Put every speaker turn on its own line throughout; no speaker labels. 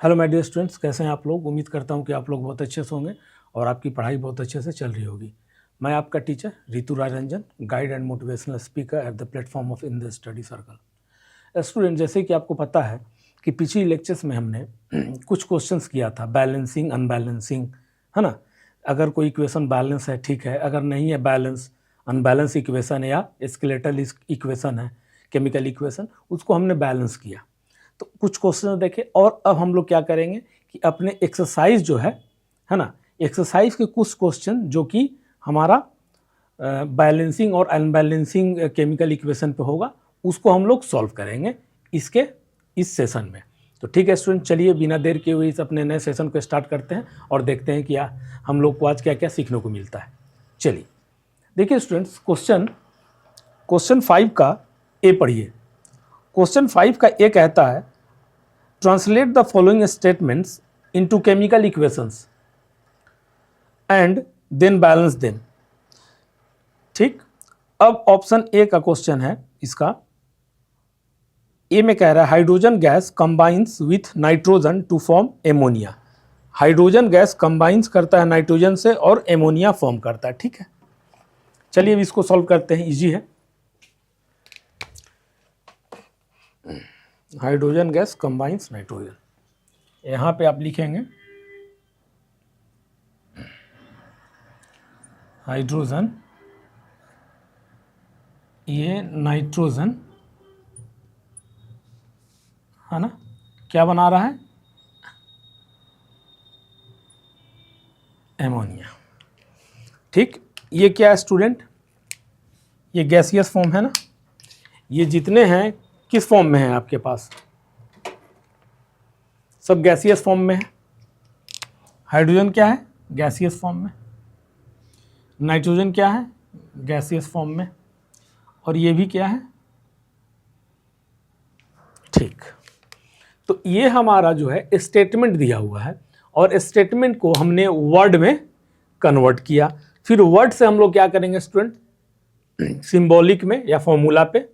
Hello my dear students, कैसे हैं आप लोग। उम्मीद करता हूं कि आप लोग बहुत अच्छे से होंगे और आपकी पढ़ाई बहुत अच्छे से चल रही होगी। मैं आपका teacher Ritu Raj Ranjan, guide and motivational speaker at the platform of in the study circle. Student, जैसे कि आपको पता है कि पिछली लेक्चर्स में हमने कुछ क्वेश्चंस किया था, बैलेंसिंग, अनबैलेंसिंग, है ना। अगर कोई इक्वेशन बैलेंस है ठीक है, अगर नहीं है बैलेंस, अनबैलेंस इक्वेशन या स्केलेटल इक्वेशन है, केमिकल इक्वेशन, उसको हमने बैलेंस किया। तो कुछ क्वेश्चन देखे और अब हम लोग क्या करेंगे कि अपने एक्सरसाइज जो है ना, एक्सरसाइज के कुछ क्वेश्चन जो कि हमारा बैलेंसिंग और अनबैलेंसिंग केमिकल इक्वेशन पे होगा, उसको हम लोग सॉल्व करेंगे इस सेशन में। तो ठीक है स्टूडेंट, चलिए बिना देर किए हुए इस अपने नए सेशन को स्टार्ट करते हैं और देखते हैं कि हम लोग को आज क्या क्या सीखने को मिलता है। चलिए देखिए स्टूडेंट्स, क्वेश्चन 5 का ए पढ़िए। क्वेश्चन 5 का ए कहता है, translate the following statements into chemical equations and then balance them. ठीक, अब ऑप्शन ए का क्वेश्चन है, इसका ए में कह रहा है hydrogen gas combines with nitrogen to form ammonia. Hydrogen gas combines करता है नाइट्रोजन से और एमोनिया फॉर्म करता है। ठीक है, चलिए अब इसको सॉल्व करते हैं, इजी है। हाइड्रोजन गैस कंबाइंस नाइट्रोजन, यहाँ पे आप लिखेंगे हाइड्रोजन, ये नाइट्रोजन है ना, क्या बना रहा है, एमोनिया। ठीक, ये क्या है स्टूडेंट, ये गैसियस फॉर्म है ना। ये जितने हैं किस फॉर्म में है आपके पास, सब गैसियस फॉर्म में है। हाइड्रोजन क्या है, गैसियस फॉर्म में। नाइट्रोजन क्या है, गैसियस फॉर्म में। और ये भी क्या है, ठीक। तो ये हमारा जो है स्टेटमेंट दिया हुआ है और स्टेटमेंट को हमने वर्ड में कन्वर्ट किया। फिर वर्ड से हम लोग क्या करेंगे स्टूडेंट, सिंबॉलिक में या फॉर्मूला पे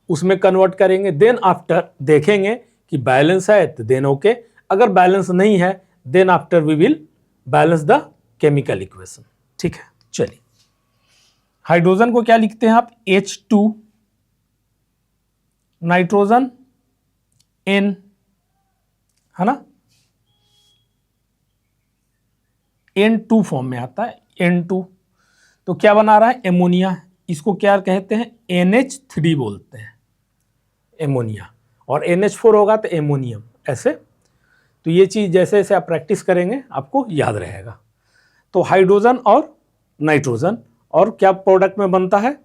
उसमें कन्वर्ट करेंगे। देन आफ्टर देखेंगे कि बैलेंस है तो देन ओके, अगर बैलेंस नहीं है then after we will balance the chemical equation. ठीक है, चलिए हाइड्रोजन को क्या लिखते हैं आप, H2, नाइट्रोजन N, है ना, N2 फॉर्म में आता है, N2। तो क्या बना रहा है, एमोनिया। इसको क्या कहते हैं, NH3 बोलते हैं, एमोनिया। और NH4 होगा तो एमोनियम, ऐसे। तो ये चीज़ जैसे जैसे आप प्रैक्टिस करेंगे आपको याद रहेगा। तो हाइड्रोजन और नाइट्रोजन और क्या प्रोडक्ट में बनता है,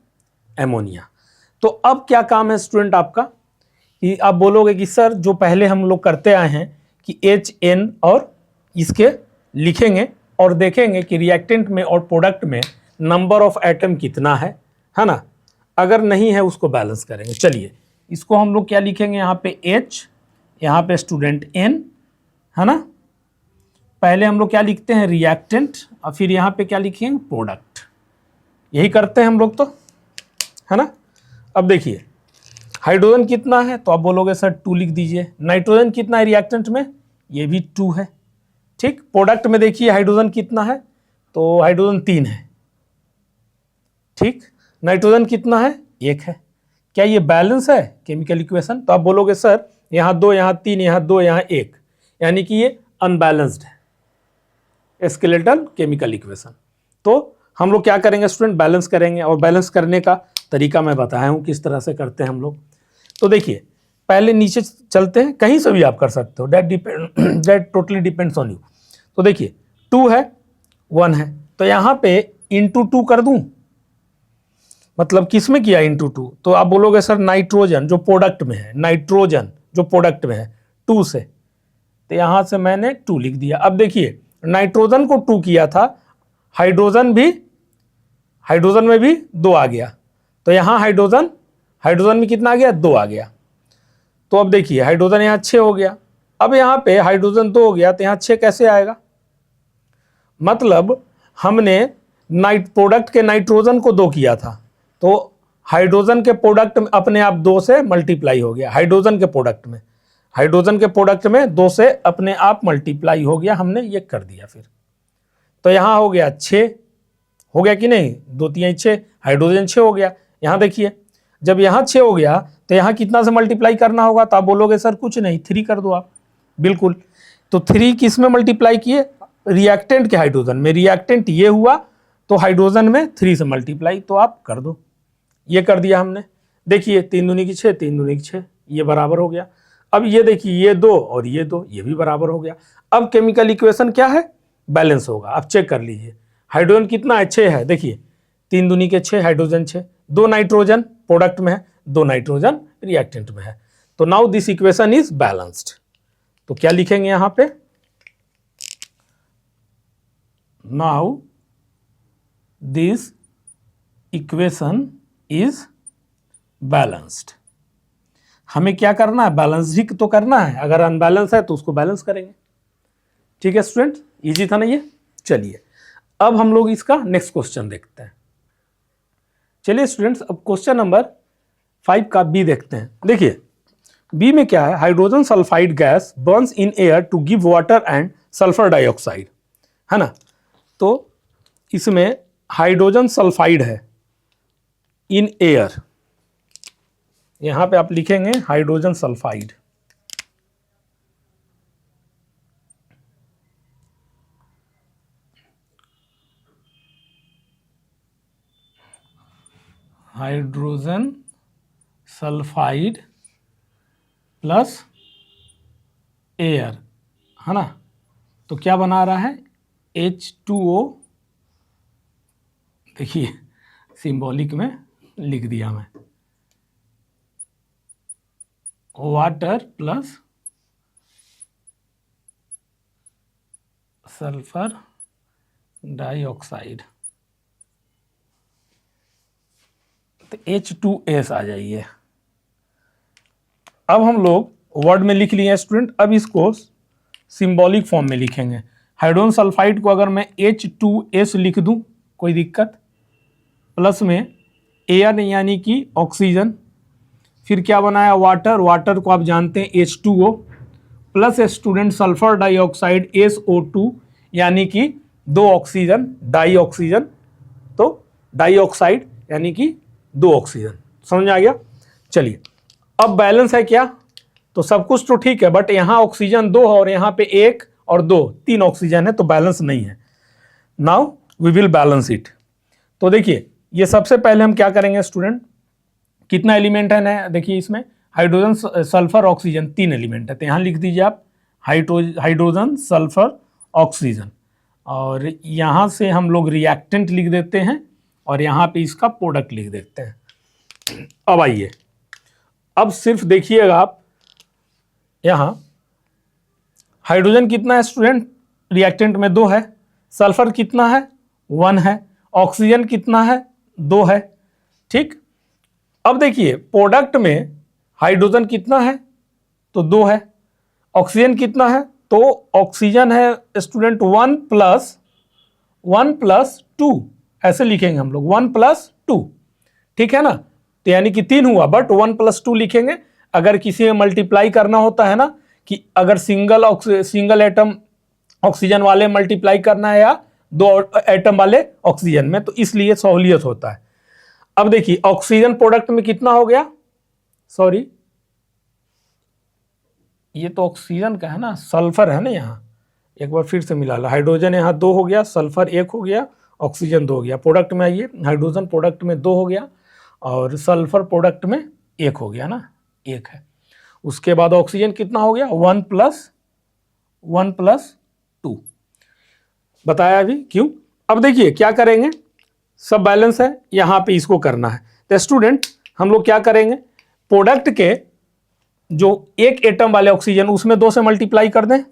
एमोनिया। तो अब क्या काम है स्टूडेंट आपका, कि आप बोलोगे कि सर जो पहले हम लोग करते आए हैं कि HN और इसके लिखेंगे और देखेंगे कि रिएक्टेंट में और प्रोडक्ट में नंबर ऑफ एटम कितना है ना। अगर नहीं है उसको बैलेंस करेंगे। चलिए इसको हम लोग क्या लिखेंगे, यहाँ पे H, यहाँ पे स्टूडेंट N, है ना। पहले हम लोग क्या लिखते हैं, रिएक्टेंट, और फिर यहाँ पे क्या लिखेंगे, प्रोडक्ट। यही करते हैं हम लोग तो, है ना। अब देखिए हाइड्रोजन कितना है, तो आप बोलोगे सर 2 लिख दीजिए। नाइट्रोजन कितना है रिएक्टेंट में, ये भी 2 है। ठीक, प्रोडक्ट में देखिए हाइड्रोजन कितना है, तो हाइड्रोजन 3 है। ठीक, नाइट्रोजन कितना है, 1 है। क्या ये बैलेंस है केमिकल इक्वेशन, तो आप बोलोगे सर यहाँ 2, यहाँ 3, यहाँ 2, यहाँ 1, यानी कि ये अनबैलेंस्ड है स्केलेटल केमिकल इक्वेशन। तो हम लोग क्या करेंगे स्टूडेंट, बैलेंस करेंगे। और बैलेंस करने का तरीका मैं बताया हूँ किस तरह से करते हैं हम लोग। तो देखिए पहले नीचे चलते हैं, कहीं से भी आप कर सकते हो, that totally depends on you. तो देखिए 2 है, 1 है, तो यहाँ पे इंटू 2 कर दूं, मतलब किस में किया, इंटू 2। तो आप बोलोगे सर नाइट्रोजन जो प्रोडक्ट में है, नाइट्रोजन जो प्रोडक्ट में है 2 से, तो यहाँ से मैंने 2 लिख दिया। अब देखिए नाइट्रोजन को 2 किया था, हाइड्रोजन में भी 2 आ गया, तो यहाँ हाइड्रोजन में कितना आ गया, 2 आ गया। तो अब देखिए हाइड्रोजन यहाँ 6 हो गया। अब यहाँ पे हाइड्रोजन 2 हो गया, तो यहाँ 6 कैसे आएगा, मतलब हमने प्रोडक्ट के नाइट्रोजन को 2 किया था, तो हाइड्रोजन के प्रोडक्ट में अपने आप 2 से मल्टीप्लाई हो गया, हाइड्रोजन के प्रोडक्ट में। हाइड्रोजन के प्रोडक्ट में 2 से अपने आप मल्टीप्लाई हो गया, हमने ये कर दिया। फिर तो यहाँ हो गया 6, हो गया कि नहीं, 2 3 6, हाइड्रोजन 6 हो गया। यहाँ देखिए जब यहाँ 6 हो गया तो यहाँ कितना से मल्टीप्लाई करना होगा, तो आप बोलोगे सर कुछ नहीं, 3 कर दो आप। बिल्कुल, तो 3 किस में मल्टीप्लाई किए, रिएक्टेंट के हाइड्रोजन में, रिएक्टेंट ये हुआ तो हाइड्रोजन में 3 से मल्टीप्लाई, तो आप कर दो। ये कर दिया हमने। देखिए 3 दूनी की 6, 3 दूनी की 6, ये बराबर हो गया। अब ये देखिए ये 2 और ये 2, ये भी बराबर हो गया। अब केमिकल इक्वेशन क्या है, बैलेंस होगा। अब चेक कर लीजिए हाइड्रोजन कितना है, 6 है। देखिए 3 दूनी के 6, हाइड्रोजन 6, 2 नाइट्रोजन प्रोडक्ट में है, 2 नाइट्रोजन रिएक्टेंट में है। तो now this equation is balanced. तो क्या लिखेंगे यहां पे, now this equation is balanced. हमें क्या करना है, बैलेंस ही तो करना है। अगर अनबैलेंस है तो उसको बैलेंस करेंगे। ठीक है स्टूडेंट, इजी था ना ये। चलिए अब हम लोग इसका नेक्स्ट क्वेश्चन देखते हैं। चलिए स्टूडेंट्स अब क्वेश्चन नंबर 5 का बी देखते हैं। देखिए बी में क्या है, hydrogen sulphide gas burns in air to give water and sulphur dioxide, है ना। तो इसमें हाइड्रोजन सल्फाइड है इन एयर, यहां पे आप लिखेंगे hydrogen sulphide. Hydrogen sulphide plus air, है ना। तो क्या बना रहा है, H2O। देखिए सिंबॉलिक में लिख दिया मैं, वाटर प्लस सल्फर डाइऑक्साइड, तो H2S आ जाइए। अब हम लोग वर्ड में लिख लिए स्टूडेंट, अब इसको सिंबॉलिक फॉर्म में लिखेंगे। हाइड्रोजन सल्फाइड को अगर मैं H2S लिख दूं कोई दिक्कत, प्लस में एयर यानी कि ऑक्सीजन, फिर क्या बनाया वाटर, वाटर को आप जानते हैं H2O, plus student sulphur dioxide SO2 यानी कि 2 ऑक्सीजन, डाई ऑक्सीजन, तो डाइऑक्साइड यानी कि 2 ऑक्सीजन। समझ आ गया। चलिए अब बैलेंस है क्या, तो सब कुछ तो ठीक है, बट यहाँ ऑक्सीजन 2 है और यहाँ पे 1 और 2, 3 ऑक्सीजन है, तो बैलेंस नहीं है। Now we will balance it. तो देखिए ये सबसे पहले हम क्या करेंगे स्टूडेंट, कितना एलिमेंट है नया, देखिए इसमें हाइड्रोजन सल्फर ऑक्सीजन 3 एलिमेंट है, तो यहाँ लिख दीजिए आप हाइड्रोजन सल्फर ऑक्सीजन, और यहाँ से हम लोग रिएक्टेंट लिख देते हैं और यहाँ पे इसका प्रोडक्ट लिख देते हैं। अब आइए, अब सिर्फ देखिएगा आप, यहाँ हाइड्रोजन कितना है स्टूडेंट, रिएक्टेंट में 2 है, सल्फर कितना है 1 है, ऑक्सीजन कितना है 2 है। ठीक, अब देखिए प्रोडक्ट में हाइड्रोजन कितना है, तो 2 है, ऑक्सीजन कितना है, तो ऑक्सीजन है स्टूडेंट 1 प्लस 2, ऐसे लिखेंगे हम लोग 1 प्लस 2, ठीक है ना। तो यानी कि 3 हुआ, बट 1 प्लस 2 लिखेंगे। अगर किसी में मल्टीप्लाई करना होता है ना, कि अगर सिंगल एटम ऑक्सीजन वाले मल्टीप्लाई करना है या 2 एटम वाले ऑक्सीजन में, तो इसलिए सहूलियत होता है। अब देखिए ऑक्सीजन प्रोडक्ट में कितना हो गया, सॉरी ये तो ऑक्सीजन का है ना, सल्फर है ना, यहाँ एक बार फिर से मिला लो, हाइड्रोजन यहाँ 2 हो गया, सल्फर 1 हो गया, ऑक्सीजन 2 हो गया। प्रोडक्ट में आइए, हाइड्रोजन प्रोडक्ट में 2 हो गया और सल्फर प्रोडक्ट में 1 हो गया ना, 1 है। उसके बाद ऑक्सीजन कितना हो गया, 1 प्लस 2, बताया अभी क्यों। अब देखिए क्या करेंगे, सब बैलेंस है, यहाँ पे इसको करना है। तो स्टूडेंट हम लोग क्या करेंगे, प्रोडक्ट के जो 1 एटम वाले ऑक्सीजन उसमें 2 से मल्टीप्लाई कर दें।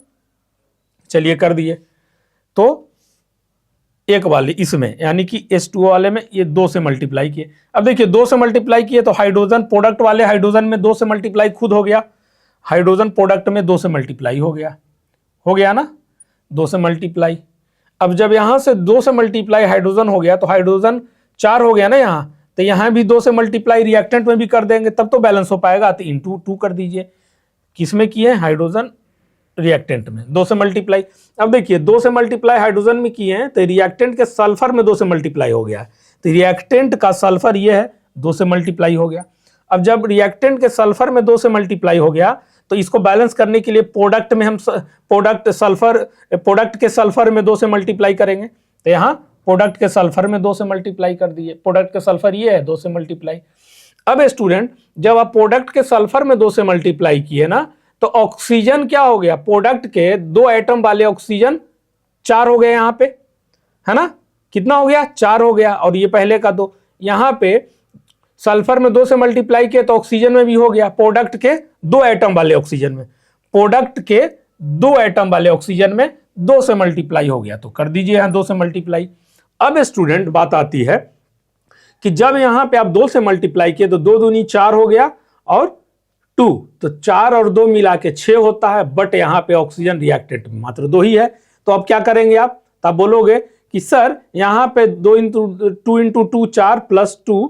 चलिए कर दिए, तो 1 वाले इसमें यानी कि H2O वाले में ये 2 से मल्टीप्लाई किए। अब देखिए 2 से मल्टीप्लाई किए तो हाइड्रोजन प्रोडक्ट वाले हाइड्रोजन में 2 से मल्टीप्लाई खुद हो गया, हाइड्रोजन प्रोडक्ट में 2 से मल्टीप्लाई हो गया ना, 2 से मल्टीप्लाई। अब जब यहाँ से 2 से मल्टीप्लाई हाइड्रोजन हो गया तो हाइड्रोजन 4 हो गया ना यहाँ, तो यहाँ भी 2 से मल्टीप्लाई रिएक्टेंट में भी कर देंगे, तब तो बैलेंस हो पाएगा। तो इंटू 2 कर दीजिए, किसमें किए हैं? हाइड्रोजन रिएक्टेंट में 2 से मल्टीप्लाई। अब देखिए 2 से मल्टीप्लाई हाइड्रोजन में किए हैं तो रिएक्टेंट के सल्फर में 2 से मल्टीप्लाई हो गया है, तो रिएक्टेंट का सल्फर ये है 2 से मल्टीप्लाई हो गया। अब जब रिएक्टेंट के सल्फर में 2 से मल्टीप्लाई हो गया तो इसको बैलेंस करने के लिए प्रोडक्ट में हम प्रोडक्ट के सल्फर में 2 से मल्टीप्लाई करेंगे, तो यहाँ प्रोडक्ट के सल्फर में 2 से मल्टीप्लाई कर दिए, प्रोडक्ट के सल्फर ये है 2 से मल्टीप्लाई। अब स्टूडेंट जब आप प्रोडक्ट के सल्फर में 2 से मल्टीप्लाई किए ना तो ऑक्सीजन क्या हो गया? प्रोडक्ट के 2 एटम वाले ऑक्सीजन 4 हो गए यहाँ पे, है ना? कितना हो गया? 4 हो गया, और ये पहले का 2। यहाँ पे सल्फर में 2 से मल्टीप्लाई किए तो ऑक्सीजन में भी हो गया, प्रोडक्ट के 2 एटम वाले ऑक्सीजन में, प्रोडक्ट के 2 एटम वाले ऑक्सीजन में 2 से मल्टीप्लाई हो गया, तो कर दीजिए यहाँ 2 से मल्टीप्लाई। अब स्टूडेंट बात आती है कि जब यहां पे आप 2 से मल्टीप्लाई किए तो 2 दूनी 4 हो गया और 2, तो 4 और 2 मिला के 6 होता है, बट यहां पे ऑक्सीजन रिएक्टेंट में मात्र 2 ही है। तो अब क्या करेंगे आप? तब बोलोगे कि सर यहां पे 2 इंटू 2 4 प्लस 2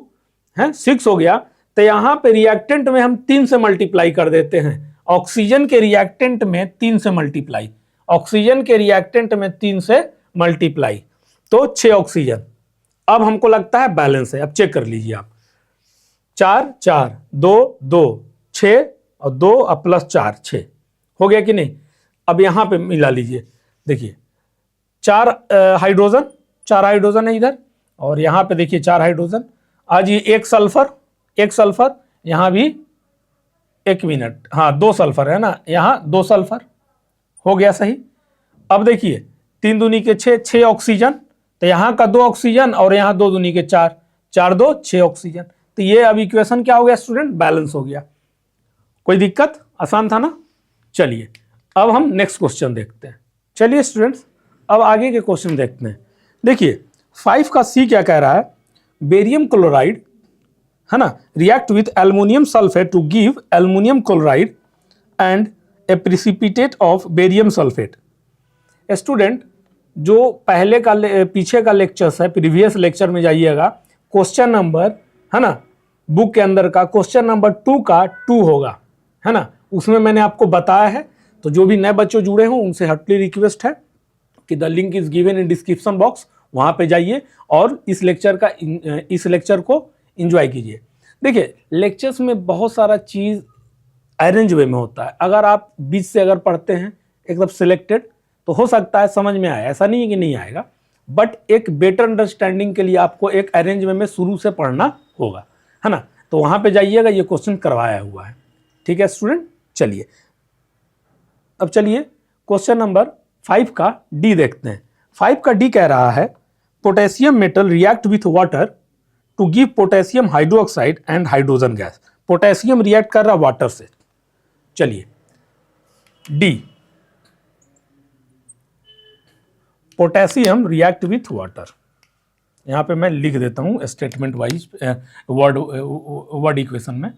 है 6 हो गया, तो यहां पे रिएक्टेंट में हम 3 से मल्टीप्लाई कर देते हैं, ऑक्सीजन के रिएक्टेंट में 3 से मल्टीप्लाई, ऑक्सीजन के रिएक्टेंट में 3 से मल्टीप्लाई, तो 6 ऑक्सीजन। अब हमको लगता है बैलेंस है, अब चेक कर लीजिए आप, 4 4 2 2 6 और 2 और प्लस 4 6 हो गया कि नहीं? अब यहां पे मिला लीजिए, देखिए 4 हाइड्रोजन, 4 हाइड्रोजन है इधर, और यहां पे देखिए 4 हाइड्रोजन, आज ये एक सल्फर, यहां भी 1 मिनट, हाँ 2 सल्फर है ना, यहां 2 सल्फर हो गया सही। अब देखिए 3 दूनी के 6 ऑक्सीजन, तो यहां का 2 ऑक्सीजन और यहां 2 दूनी के 4 4 2 6 ऑक्सीजन, तो ये अब इक्वेशन क्या हो गया स्टूडेंट? बैलेंस हो गया। कोई दिक्कत? आसान था ना? चलिए अब हम नेक्स्ट क्वेश्चन देखते हैं। चलिए स्टूडेंट्स अब आगे के क्वेश्चन देखते हैं। देखिए 5 का सी क्या कह रहा है? बेरियम क्लोराइड, है ना, react with aluminium sulphate to give aluminium chloride and a precipitate of barium sulphate. Student जो पहले का पीछे का लेक्चर्स है, प्रीवियस लेक्चर में जाइएगा, क्वेश्चन नंबर, है ना, बुक के अंदर का क्वेश्चन नंबर 2 का 2 होगा, है ना, उसमें मैंने आपको बताया है। तो जो भी नए बच्चों जुड़े हों उनसे हार्टली रिक्वेस्ट है कि the link is given in description box, वहां पे जाइए और इस लेक्चर को एंजॉय कीजिए। देखिए लेक्चर्स में बहुत सारा चीज़ अरेंज वे में होता है, अगर आप बीच से अगर पढ़ते हैं एकदम सिलेक्टेड तो हो सकता है समझ में आए, ऐसा नहीं है कि नहीं आएगा, बट एक बेटर अंडरस्टैंडिंग के लिए आपको एक अरेंज वे में शुरू से पढ़ना होगा, है ना। तो वहां पे जाइएगा, ये क्वेश्चन करवाया हुआ है, ठीक है स्टूडेंट। चलिए अब चलिए क्वेश्चन नंबर 5 का डी देखते हैं। 5 का डी कह रहा है potassium metal react with water to give potassium hydroxide and hydrogen gas. Potassium react कर रहा वाटर से। चलिए D, potassium react with water, यहां पे मैं लिख देता हूं स्टेटमेंट वाइज वर्ड इक्वेशन में।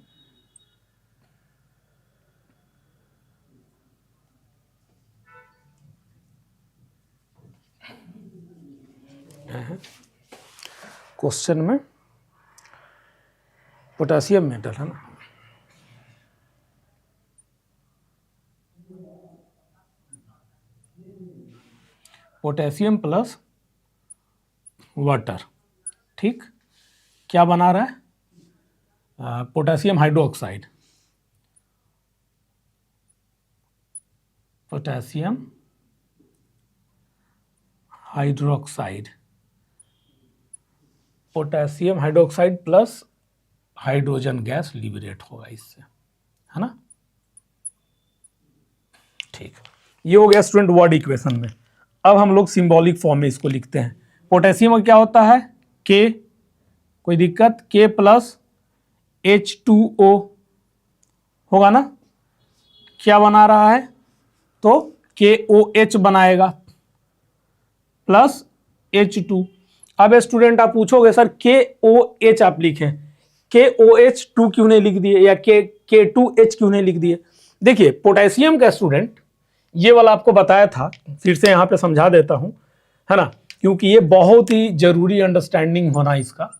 क्वेश्चन में पोटेशियम मेटल है ना, पोटेशियम प्लस वाटर, ठीक, क्या बना रहा है? Potassium hydroxide, potassium hydroxide, potassium hydroxide plus hydrogen gas liberate होगा इससे, है ना, ठीक। ये हो गया स्टूडेंट वर्ड इक्वेशन में। अब हम लोग सिंबॉलिक फॉर्म में इसको लिखते हैं। पोटेशियम क्या होता है? के, कोई दिक्कत? के प्लस H2O होगा ना, क्या बना रहा है? तो KOH बनाएगा प्लस H2। अब स्टूडेंट आप पूछोगे सर KOH आप लिखें, KOH 2 क्यों नहीं लिख दिए, या K2H क्यों नहीं लिख दिए? देखिए पोटेशियम का स्टूडेंट ये वाला आपको बताया था, फिर से यहां पे समझा देता हूं, है ना, क्योंकि ये बहुत ही जरूरी अंडरस्टैंडिंग होना इसका,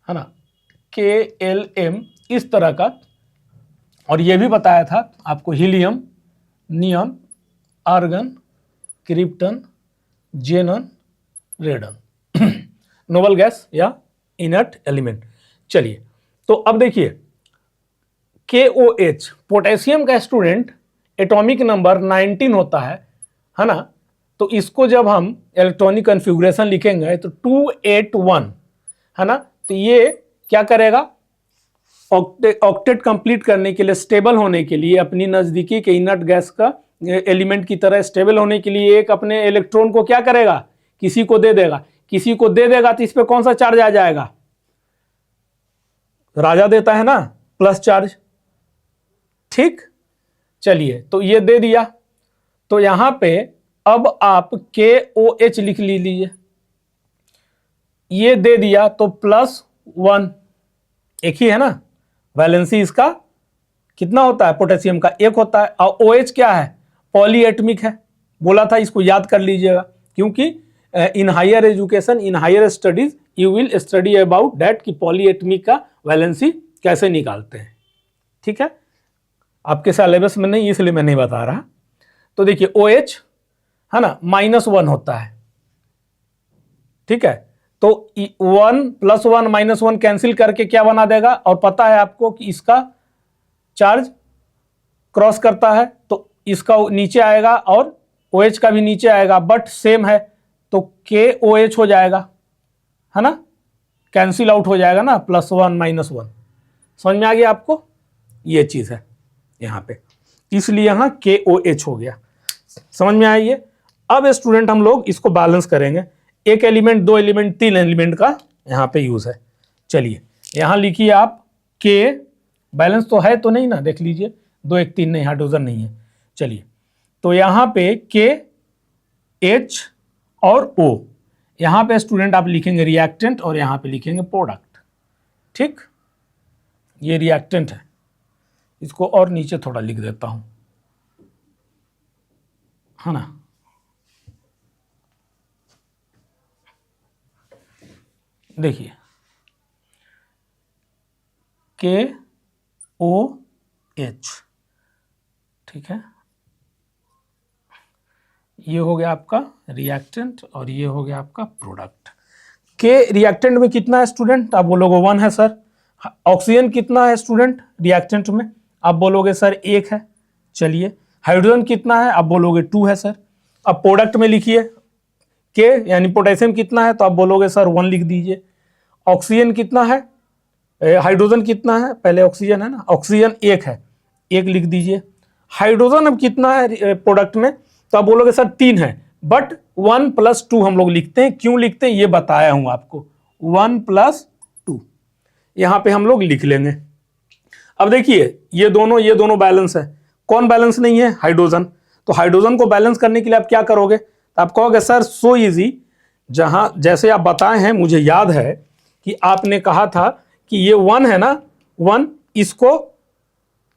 है ना। KLM इस तरह का। और ये भी बताया था आपको helium, neon, argon, krypton, जेनन, रेडन noble gas या इनर्ट एलिमेंट। चलिए, तो अब देखिए KOH पोटेशियम का स्टूडेंट एटॉमिक नंबर 19 होता है ना। तो इसको जब हम इलेक्ट्रॉनिक कॉन्फ़िगरेशन लिखेंगे तो 281 है ना। तो ये क्या करेगा, ऑक्टेट कंप्लीट करने के लिए, स्टेबल होने के लिए, अपनी नज़दीकी के इनर्ट गैस का एलिमेंट की तरह स्टेबल होने के लिए एक अपने इलेक्ट्रॉन को क्या करेगा, किसी को दे देगा। किसी को दे देगा तो इस पे कौन सा चार्ज आ जाएगा, राजा देता है ना, प्लस चार्ज। ठीक, चलिए, तो ये दे दिया। तो यहां पे अब आप KOH लिख लीजिए, ये दे दिया तो +1, एक ही है ना, वैलेंसी इसका कितना होता है, पोटेशियम का 1 होता है। और OH क्या है, पॉलीएटमिक है, बोला था, इसको याद कर लीजिएगा। क्योंकि in higher education, in higher studies you will study about that कि पॉलीएटमिक का वैलेंसी कैसे निकालते हैं। ठीक है, आपके सिलेबस में नहीं, इसलिए मैं नहीं बता रहा। तो देखिए OH है ना, -1 होता है। ठीक है, तो 1 + 1 - 1 कैंसिल करके क्या बना देगा, और पता है आपको कि इसका चार्ज क्रॉस करता है तो इसका नीचे आएगा और OH का भी नीचे आएगा, बट सेम है तो KOH हो जाएगा, है ना, कैंसिल आउट हो जाएगा ना, +1 - 1। समझ में आ गया आपको, ये चीज़ है यहाँ पे, इसलिए यहाँ KOH हो गया। समझ में आई ये। अब स्टूडेंट हम लोग इसको बैलेंस करेंगे, एक एलिमेंट, 2 एलिमेंट, 3 एलिमेंट का यहाँ पे यूज है। चलिए, यहाँ लिखिए आप K, बैलेंस तो है तो नहीं ना, देख लीजिए, 2 1 3 नहीं, हाइड्रोजन नहीं है। चलिए, तो यहाँ पे K, H और O, यहाँ पे स्टूडेंट आप लिखेंगे रिएक्टेंट और यहाँ पे लिखेंगे प्रोडक्ट। ठीक, ये रिएक्टेंट है, इसको और नीचे थोड़ा लिख देता हूं, है ना। देखिए KOH, ठीक है, ये हो गया आपका रिएक्टेंट और ये हो गया आपका प्रोडक्ट। के रिएक्टेंट में कितना है स्टूडेंट, आप बोलोगे 1 है सर। ऑक्सीजन कितना है स्टूडेंट रिएक्टेंट में, आप बोलोगे सर 1 है। चलिए, हाइड्रोजन कितना है, आप बोलोगे 2 है सर। अब प्रोडक्ट में लिखिए के यानी पोटेशियम कितना है, तो आप बोलोगे सर 1 लिख दीजिए। ऑक्सीजन कितना है, हाइड्रोजन कितना है, पहले ऑक्सीजन है ना, ऑक्सीजन 1 है, 1 लिख दीजिए। हाइड्रोजन अब कितना है प्रोडक्ट में, तो आप बोलोगे सर 3 है, बट 1 + 2 हम लोग लिखते हैं, क्यों लिखते हैं ये बताया हूं आपको, 1 + 2 यहां पे हम लोग लिख लेंगे। अब देखिए ये दोनों बैलेंस है, कौन बैलेंस नहीं है, हाइड्रोजन। तो हाइड्रोजन को बैलेंस करने के लिए आप क्या करोगे, तो आप कहोगे सर सो इजी, जहां जैसे आप बताए हैं, मुझे याद है कि आपने कहा था कि ये 1 है ना, 1 इसको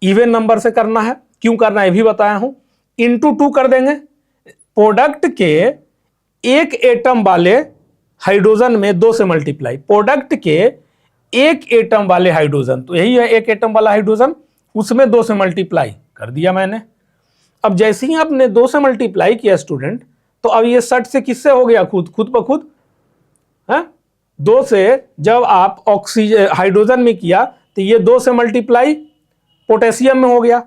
इवन नंबर से करना है, क्यों करना है ये भी बताया हूं, इंटू 2 कर देंगे। प्रोडक्ट के एक एटम वाले हाइड्रोजन में 2 से मल्टीप्लाई, प्रोडक्ट के एक एटम वाले हाइड्रोजन, तो यही है एक एटम वाला हाइड्रोजन, उसमें 2 से मल्टीप्लाई कर दिया मैंने। अब जैसे ही आपने 2 से मल्टीप्लाई किया स्टूडेंट, तो अब ये 60 से किससे हो गया, खुद ब खुद है। 2 से जब आप ऑक्सीजन हाइड्रोजन में किया तो ये 2 से मल्टीप्लाई पोटेशियम में हो गया,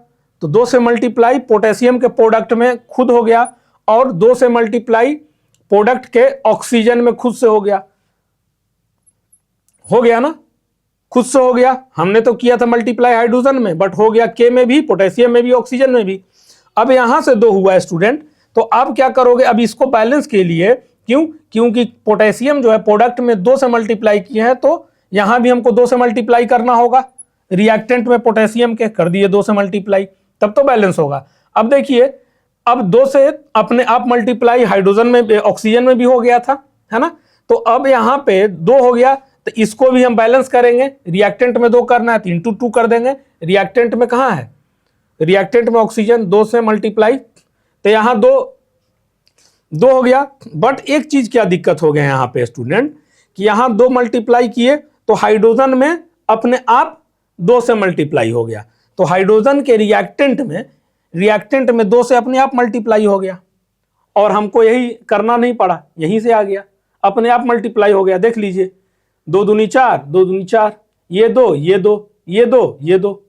तो 2 से मल्टीप्लाई पोटेशियम के प्रोडक्ट में खुद हो गया, और 2 से मल्टीप्लाई प्रोडक्ट के ऑक्सीजन में खुद से हो गया ना, खुद से हो गया। हमने तो किया था मल्टीप्लाई हाइड्रोजन में, बट हो गया के में भी, पोटेशियम में भी, ऑक्सीजन में भी। अब यहां से 2 हुआ स्टूडेंट, तो अब क्या करोगे, अब इसको बैलेंस के लिए, क्योंकि पोटेशियम जो है प्रोडक्ट में 2 से मल्टीप्लाई किए हैं, तो यहां भी हमको 2 से मल्टीप्लाई करना होगा। रिएक्टेंट में पोटेशियम के कर दिए 2 से मल्टीप्लाई, तब तो बैलेंस होगा। अब देखिए, अब 2 से अपने आप मल्टीप्लाई हाइड्रोजन में, ऑक्सीजन में भी हो गया था, है ना। तो अब यहां पे 2 हो गया, तो इसको भी हम बैलेंस करेंगे। रिएक्टेंट में 2 करना है तो इंटू 2 कर देंगे। रिएक्टेंट में कहां है, रिएक्टेंट में ऑक्सीजन, 2 से मल्टीप्लाई, तो यहां 2 हो गया। बट एक चीज क्या दिक्कत हो गया यहाँ पे स्टूडेंट, कि यहां 2 मल्टीप्लाई किए तो हाइड्रोजन में अपने आप 2 से मल्टीप्लाई हो गया। तो हाइड्रोजन के रिएक्टेंट में 2 से अपने आप मल्टीप्लाई हो गया, और हमको यही करना नहीं पड़ा, यहीं से आ गया, अपने आप मल्टीप्लाई हो गया। देख लीजिए, 2 दूनी 4, 2 दूनी 4, ये 2, ये 2, ये 2, ये 2।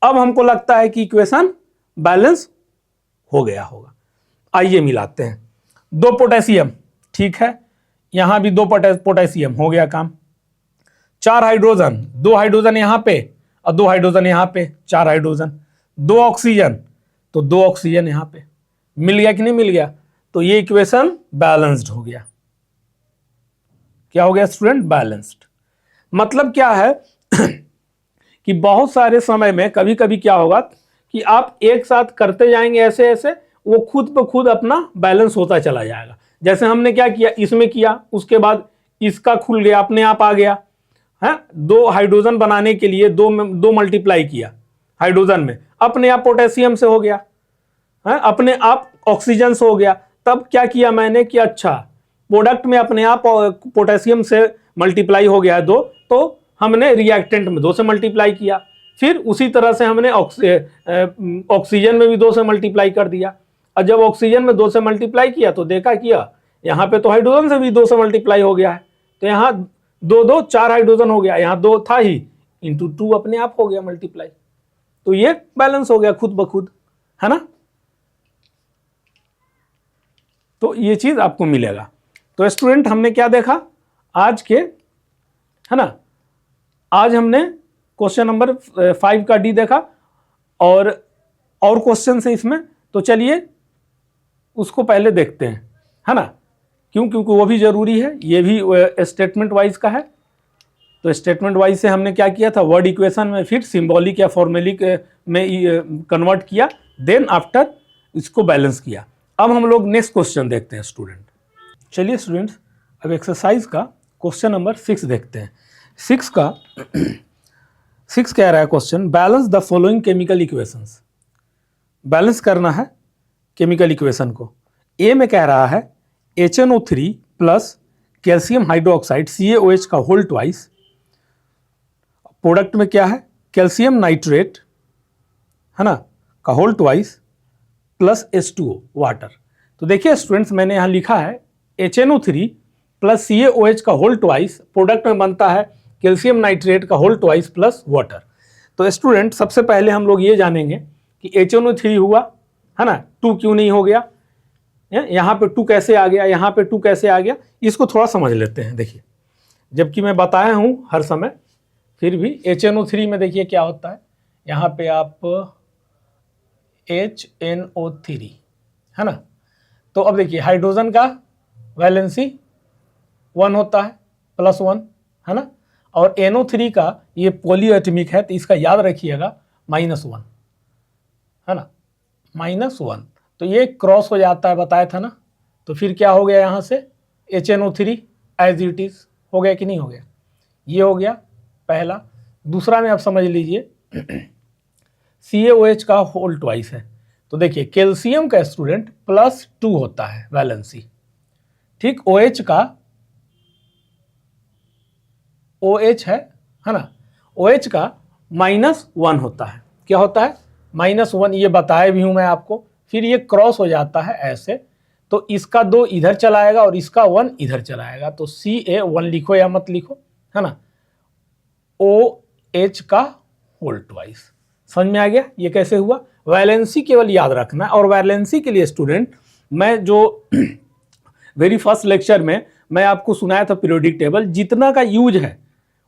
अब हमको लगता है कि इक्वेशन बैलेंस हो गया होगा। आइए मिलाते हैं। 2 पोटेशियम, ठीक है, यहां भी 2 पोटेशियम, हो गया काम। 4 हाइड्रोजन, 2 हाइड्रोजन यहां पे और 2 हाइड्रोजन यहां पे, 4 हाइड्रोजन। 2 ऑक्सीजन, तो 2 ऑक्सीजन यहां पे। मिल गया कि नहीं मिल गया? तो ये इक्वेशन बैलेंस्ड हो गया। क्या हो गया स्टूडेंट? बैलेंस्ड। मतलब क्या है कि बहुत सारे समय में कभी कभी क्या होगा कि आप एक साथ करते जाएंगे ऐसे ऐसे, वो खुद ब खुद अपना बैलेंस होता चला जाएगा। जैसे हमने क्या किया, इसमें किया, उसके बाद इसका खुल गया, अपने आप आ गया है। 2 हाइड्रोजन बनाने के लिए 2 मल्टीप्लाई किया हाइड्रोजन में, अपने आप पोटेशियम से हो गया है, अपने आप ऑक्सीजन से हो गया। तब क्या किया मैंने कि अच्छा, प्रोडक्ट में अपने आप पोटेशियम से मल्टीप्लाई हो गया 2, तो हमने रिएक्टेंट में 2 से मल्टीप्लाई किया। फिर उसी तरह से हमने ऑक्सीजन में भी 2 से मल्टीप्लाई कर दिया। और जब ऑक्सीजन में 2 से मल्टीप्लाई किया तो देखा किया यहाँ पे तो हाइड्रोजन से भी 2 से मल्टीप्लाई हो गया है, तो यहाँ 2 2 4 हाइड्रोजन हो गया, यहाँ 2 था ही, इंटू 2 अपने आप हो गया मल्टीप्लाई। तो ये बैलेंस हो गया खुद ब खुद, है ना। तो ये चीज आपको मिलेगा। तो स्टूडेंट हमने क्या देखा आज के, है ना, आज हमने क्वेश्चन नंबर 5 का डी देखा, और क्वेश्चन है इसमें, तो चलिए उसको पहले देखते हैं, है ना। क्यों? क्योंकि वो भी जरूरी है, ये भी स्टेटमेंट वाइज का है। तो स्टेटमेंट वाइज से हमने क्या किया था, वर्ड इक्वेशन में फिर सिंबॉलिक या फॉर्मेलिक में कन्वर्ट किया, देन आफ्टर इसको बैलेंस किया। अब हम लोग नेक्स्ट क्वेश्चन देखते हैं स्टूडेंट। चलिए स्टूडेंट्स, अब एक्सरसाइज का क्वेश्चन नंबर 6 देखते हैं। 6 कह रहा है question, balance the following chemical equations. Balance करना है केमिकल इक्वेशन को। ए में कह रहा है HNO3 plus calcium hydroxide CaOH का होल ट्वाइस। प्रोडक्ट में क्या है, कैल्शियम नाइट्रेट, है ना, का whole twice plus H2O water. तो देखिए स्टूडेंट्स, मैंने यहाँ लिखा है HNO3 प्लस CaOH का होल ट्वाइस, प्रोडक्ट में बनता है कैल्शियम नाइट्रेट का होल ट्वाइस प्लस वाटर। तो स्टूडेंट सबसे पहले हम लोग ये जानेंगे कि HNO3 हुआ, है ना, 2 क्यों नहीं हो गया, यहाँ पे 2 कैसे आ गया, यहाँ पे 2 कैसे आ गया, इसको थोड़ा समझ लेते हैं। देखिए, जबकि मैं बताया हूँ हर समय, फिर भी HNO3 में देखिए क्या होता है, यहाँ पे आप HNO3, है ना। तो अब देखिए हाइड्रोजन का वैलेंसी 1 होता है, +1, है ना, और NO3 का ये पॉलीएटमिक है, तो इसका याद रखिएगा -1, है ना, -1। तो ये क्रॉस हो जाता है, बताया था ना। तो फिर क्या हो गया, यहाँ से HNO3 एज इट इज हो गया कि नहीं हो गया, ये हो गया पहला। दूसरा में आप समझ लीजिए CaOH का होल ट्वाइस है। तो देखिए कैल्शियम का स्टूडेंट +2 होता है वैलेंसी, ठीक। OH का OH है ना, OH का -1 होता है। क्या होता है, -1, ये बताया भी हूं मैं आपको। फिर ये क्रॉस हो जाता है ऐसे, तो इसका 2 इधर चलाएगा और इसका 1 इधर चलाएगा, तो Ca1 लिखो या मत लिखो, है ना, OH का होल ट्वाइस। समझ में आ गया ये कैसे हुआ। वैलेंसी केवल याद रखना है। और वैलेंसी के लिए स्टूडेंट, मैं जो वेरी फर्स्ट लेक्चर में मैं आपको सुनाया था पीरियोडिक टेबल, जितना का यूज है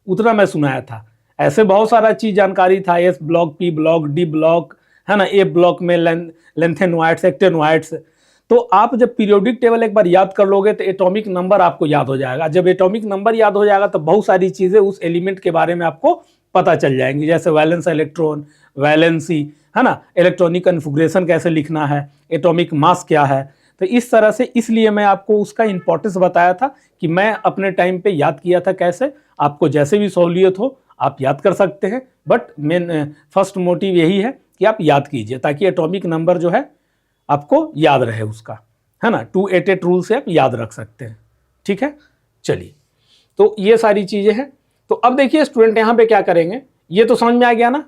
उतना मैं सुनाया था। ऐसे बहुत सारा चीज जानकारी था, S block, P block, D block, है ना, A ब्लॉक में लेंथेनोइड्स, एक्टेनोइड्स। तो आप जब पीरियोडिक टेबल एक बार याद कर लोगे तो एटॉमिक नंबर आपको याद हो जाएगा। जब एटॉमिक नंबर याद हो जाएगा तो बहुत सारी चीजें उस एलिमेंट के बारे में आपको पता चल जाएंगी, जैसे वैलेंस इलेक्ट्रॉन, वैलेंसी, है ना, इलेक्ट्रॉनिक कन्फिग्रेशन कैसे लिखना है, एटॉमिक मास क्या है। तो इस तरह से, इसलिए मैं आपको उसका इंपॉर्टेंस बताया था कि मैं अपने टाइम पे याद किया था कैसे। आपको जैसे भी सहूलियत हो आप याद कर सकते हैं, बट मेन फर्स्ट मोटिव यही है कि आप याद कीजिए, ताकि एटॉमिक नंबर जो है आपको याद रहे उसका, है ना। 288 रूल से आप याद रख सकते हैं, ठीक है। चलिए, तो ये सारी चीज़ें हैं। तो अब देखिए स्टूडेंट, यहाँ पे क्या करेंगे, ये तो समझ में आ गया ना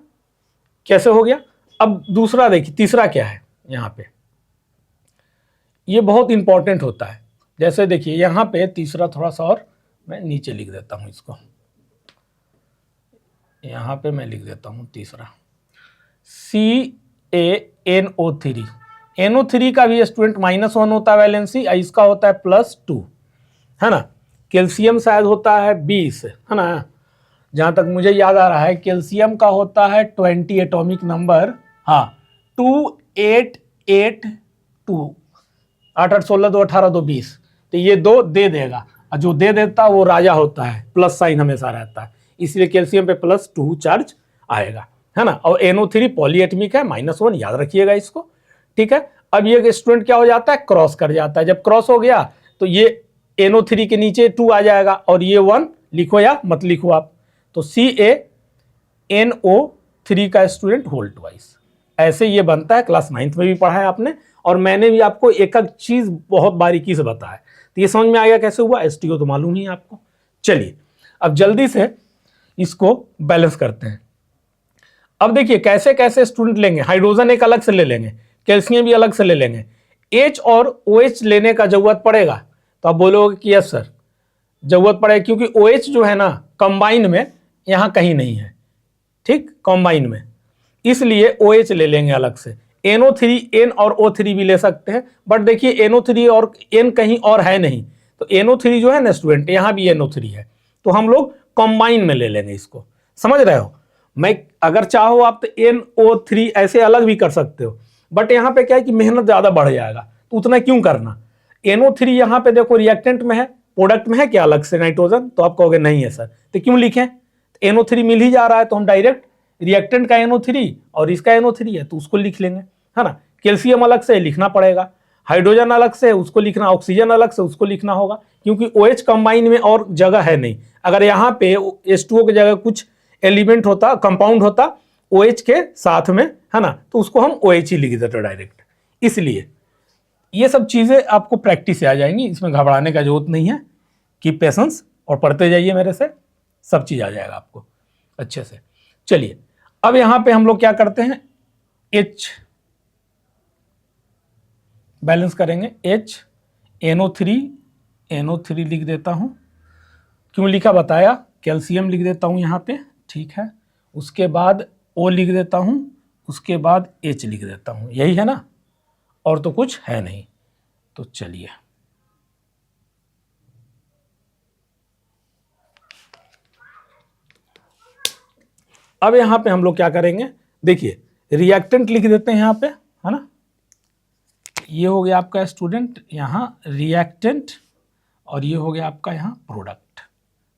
कैसे हो गया। अब दूसरा देखिए, तीसरा क्या है यहाँ पे, ये बहुत इंपॉर्टेंट होता है। जैसे देखिए यहाँ पे तीसरा, थोड़ा सा और मैं नीचे लिख देता हूँ इसको, यहाँ पे मैं लिख देता हूँ तीसरा, CaNO3। NO3 का भी स्टूडेंट -1 होता है वैलेंसी, इसका होता है +2, है ना। कैल्शियम शायद होता है 20, है ना, जहाँ तक मुझे याद आ रहा है कैल्शियम का होता है 20 एटॉमिक नंबर, हाँ 2882, 8 8 16 2 18 2 20, तो ये 2 दे देगा, और जो दे देता वो राजा होता है, प्लस साइन हमेशा रहता है, इसलिए कैल्शियम पे +2 चार्ज आएगा, है ना। और NO3 पॉलीएटमिक है, -1 याद रखिएगा इसको, ठीक है। अब ये स्टूडेंट क्या हो जाता है, क्रॉस कर जाता है, जब क्रॉस हो गया तो ये NO3 के नीचे 2 आ जाएगा, और ये 1 लिखो या मत लिखो आप, तो CaNO3 का स्टूडेंट होल ट्वाइस, ऐसे ये बनता है। क्लास 9th में भी पढ़ा है आपने, और मैंने भी आपको एक एक चीज बहुत बारीकी से बताया, तो ये समझ में आ गया कैसे हुआ। STO तो मालूम ही है आपको। चलिए अब जल्दी से इसको बैलेंस करते हैं। अब देखिए कैसे कैसे स्टूडेंट लेंगे, हाइड्रोजन एक अलग से ले लेंगे, कैल्शियम भी अलग से ले लेंगे, H और OH लेने का जरूरत पड़ेगा, तो आप बोलोगे कि यस सर जरूरत पड़ेगा, क्योंकि OH जो है ना कंबाइन में यहां कहीं नहीं है, ठीक, कंबाइन में, इसलिए OH ले लेंगे अलग से। NO3 N और O3 भी ले सकते हैं, बट देखिए NO3 और N कहीं और है नहीं, तो NO3 जो है ना स्टूडेंट, यहां भी NO3 है, तो हम लोग कंबाइन में ले लेंगे इसको, समझ रहे हो। मैं अगर चाहो आप तो NO3 ऐसे अलग भी कर सकते हो, बट यहाँ पे क्या है कि मेहनत ज्यादा बढ़ जाएगा, तो उतना क्यों करना। NO3 यहाँ पे देखो रिएक्टेंट में है, प्रोडक्ट में है क्या अलग से नाइट्रोजन, तो आप कहोगे नहीं है सर, तो क्यों लिखें, NO3 मिल ही जा रहा है, तो हम डायरेक्ट रिएक्टेंट का NO3 और इसका NO3 है तो उसको लिख लेंगे, है ना। कैल्शियम अलग से लिखना पड़ेगा, हाइड्रोजन अलग से उसको लिखना, ऑक्सीजन अलग से उसको लिखना होगा, क्योंकि OH कंबाइन में और जगह है नहीं। अगर यहाँ पे H2O की जगह कुछ एलिमेंट होता, कंपाउंड होता OH के साथ में, है ना, तो उसको हम OH ही लिख देते डायरेक्ट। इसलिए ये सब चीजें आपको प्रैक्टिस से आ जाएंगी, इसमें घबराने का जरूरत नहीं है, कि पेशेंस और पढ़ते जाइए मेरे से, सब चीज आ जाएगा आपको अच्छे से। चलिए अब यहां पे हम लोग क्या करते हैं, H बैलेंस करेंगे, H NO3 लिख देता हूं, क्यों लिखा बताया, कैल्शियम लिख देता हूं यहां पे, ठीक है, उसके बाद O लिख देता हूं, उसके बाद H लिख देता हूं, यही है ना, और तो कुछ है नहीं। तो चलिए अब यहां पे हम लोग क्या करेंगे, देखिए रिएक्टेंट लिख देते हैं यहां पे, है ना, ये हो गया आपका स्टूडेंट यहां रिएक्टेंट, और ये हो गया आपका यहां प्रोडक्ट,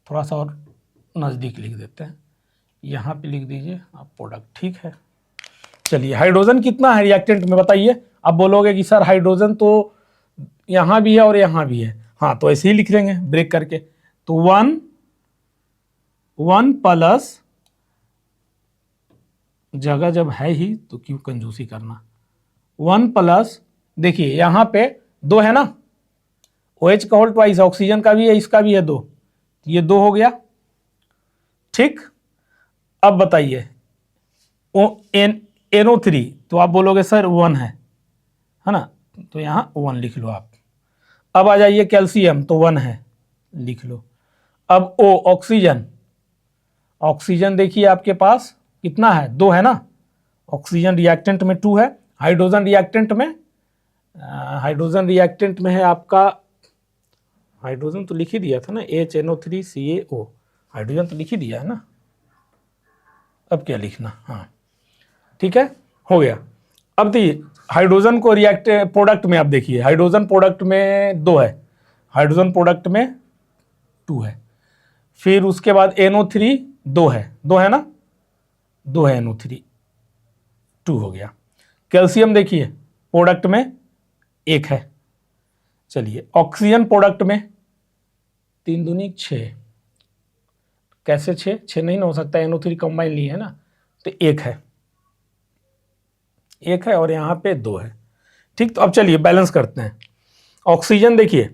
थोड़ा सा और नजदीक लिख देते हैं, यहां पे लिख दीजिए आप प्रोडक्ट, ठीक है। चलिए हाइड्रोजन कितना है रिएक्टेंट में बताइए, आप बोलोगे कि सर हाइड्रोजन तो यहां भी है और यहां भी है, हाँ तो ऐसे ही लिख लेंगे ब्रेक करके, तो 1 प्लस, जगह जब है ही तो क्यों कंजूसी करना, 1 प्लस, देखिए यहां पे 2 है ना, OH का होल ट्वाइस, ऑक्सीजन का भी है, इसका भी है 2, ये 2 हो गया, ठीक। अब बताइए NO3, तो आप बोलोगे सर 1 है ना, तो यहां 1 लिख लो आप। अब आ जाइए कैल्शियम, तो 1 है, लिख लो। अब O ऑक्सीजन देखिए आपके पास कितना है, 2 है ना, ऑक्सीजन रिएक्टेंट में 2 है, हाइड्रोजन रिएक्टेंट में है आपका, हाइड्रोजन तो लिख ही दिया था ना, HNO3CaO, हाइड्रोजन तो लिख ही दिया है ना, अब क्या लिखना, हाँ ठीक है, हो गया। अब देखिए हाइड्रोजन को प्रोडक्ट में आप देखिए, हाइड्रोजन प्रोडक्ट में 2 है, हाइड्रोजन प्रोडक्ट में 2 है, फिर उसके बाद NO3 2 है ना, 2 है NO3, 2 हो गया। कैल्शियम देखिए प्रोडक्ट में 1 है, चलिए ऑक्सीजन प्रोडक्ट में 3 दूनी 6, कैसे 6 नहीं ना हो सकता, NO3 कंबाइन ली है ना, तो 1 है और यहाँ पे 2 है, ठीक। तो अब चलिए बैलेंस करते हैं। ऑक्सीजन देखिए,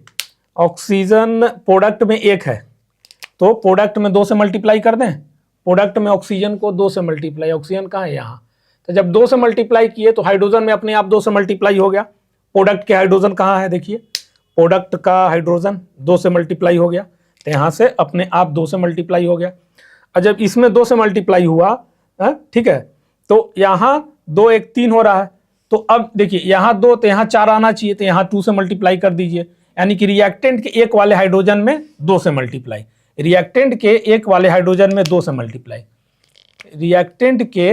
ऑक्सीजन प्रोडक्ट में 1 है, तो प्रोडक्ट में 2 से मल्टीप्लाई कर दें, प्रोडक्ट में ऑक्सीजन को 2 से मल्टीप्लाई, ऑक्सीजन कहाँ है यहाँ, तो जब 2 से मल्टीप्लाई किए तो हाइड्रोजन में अपने आप 2 से मल्टीप्लाई हो गया। प्रोडक्ट के हाइड्रोजन कहाँ है, देखिए प्रोडक्ट का हाइड्रोजन 2 से मल्टीप्लाई हो गया, तो यहाँ से अपने आप 2 से मल्टीप्लाई हो गया। और जब इसमें 2 से मल्टीप्लाई हुआ, ठीक है, तो यहाँ 2 1 3 हो रहा है, तो अब देखिए यहाँ 2 तो यहाँ 4 आना चाहिए, तो यहाँ 2 से मल्टीप्लाई कर दीजिए, यानी कि रिएक्टेंट के एक वाले हाइड्रोजन में 2 से मल्टीप्लाई, रिएक्टेंट के एक वाले हाइड्रोजन में 2 से मल्टीप्लाई, रिएक्टेंट के